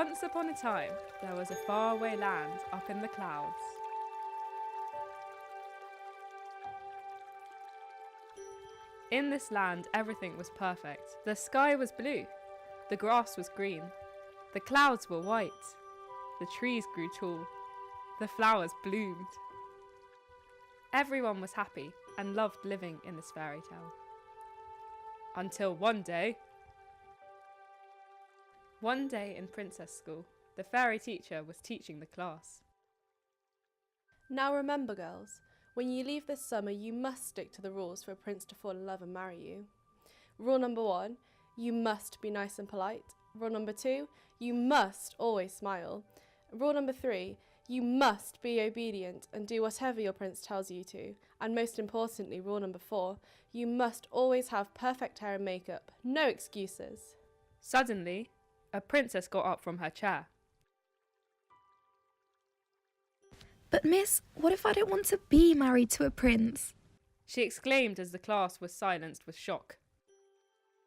Once upon a time, there was a faraway land up in the clouds. In this land, everything was perfect. The sky was blue, the grass was green, the clouds were white, the trees grew tall, the flowers bloomed. Everyone was happy and loved living in this fairy tale. Until one day in princess school, the fairy teacher was teaching the class. Now remember, girls, when you leave this summer, you must stick to the rules for a prince to fall in love and marry you. Rule number 1, you must be nice and polite. Rule number 2, you must always smile. Rule number 3, you must be obedient and do whatever your prince tells you to. And most importantly, rule number 4, you must always have perfect hair and makeup. No excuses. Suddenly, a princess got up from her chair. But miss, what if I don't want to be married to a prince? She exclaimed as the class was silenced with shock.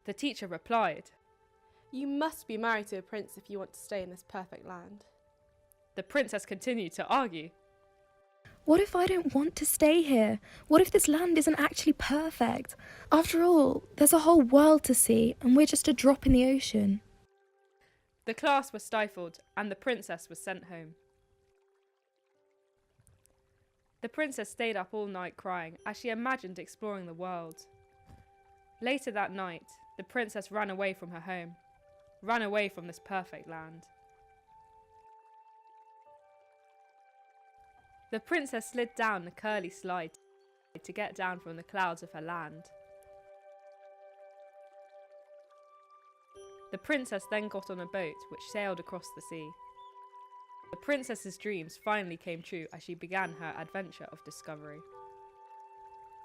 The teacher replied, You must be married to a prince if you want to stay in this perfect land. The princess continued to argue. What if I don't want to stay here? What if this land isn't actually perfect? After all, there's a whole world to see and we're just a drop in the ocean. The class was stifled and the princess was sent home. The princess stayed up all night crying as she imagined exploring the world. Later that night, the princess ran away from her home, ran away from this perfect land. The princess slid down the curly slide to get down from the clouds of her land. The princess then got on a boat which sailed across the sea. The princess's dreams finally came true as she began her adventure of discovery.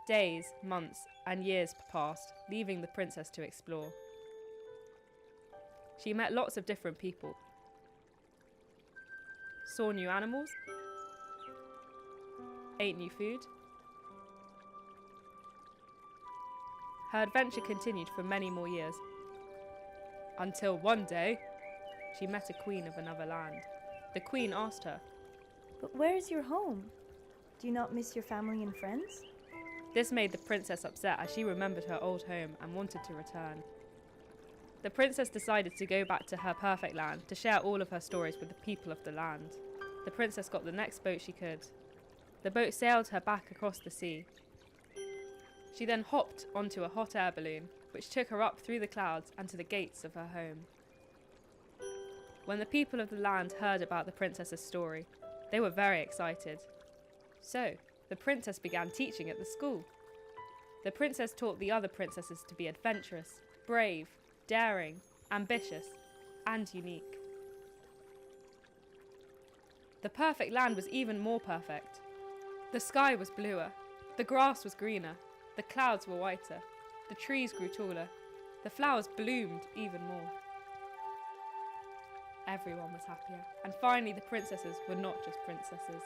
Days, months, and years passed, leaving the princess to explore. She met lots of different people, saw new animals, ate new food. Her adventure continued for many more years, until one day, she met a queen of another land. The queen asked her, But where is your home? Do you not miss your family and friends? This made the princess upset as she remembered her old home and wanted to return. The princess decided to go back to her perfect land to share all of her stories with the people of the land. The princess got the next boat she could. The boat sailed her back across the sea. She then hopped onto a hot air balloon, which took her up through the clouds and to the gates of her home. When the people of the land heard about the princess's story, they were very excited. So, the princess began teaching at the school. The princess taught the other princesses to be adventurous, brave, daring, ambitious, and unique. The perfect land was even more perfect. The sky was bluer, the grass was greener, the clouds were whiter, the trees grew taller, the flowers bloomed even more. Everyone was happier, and finally the princesses were not just princesses.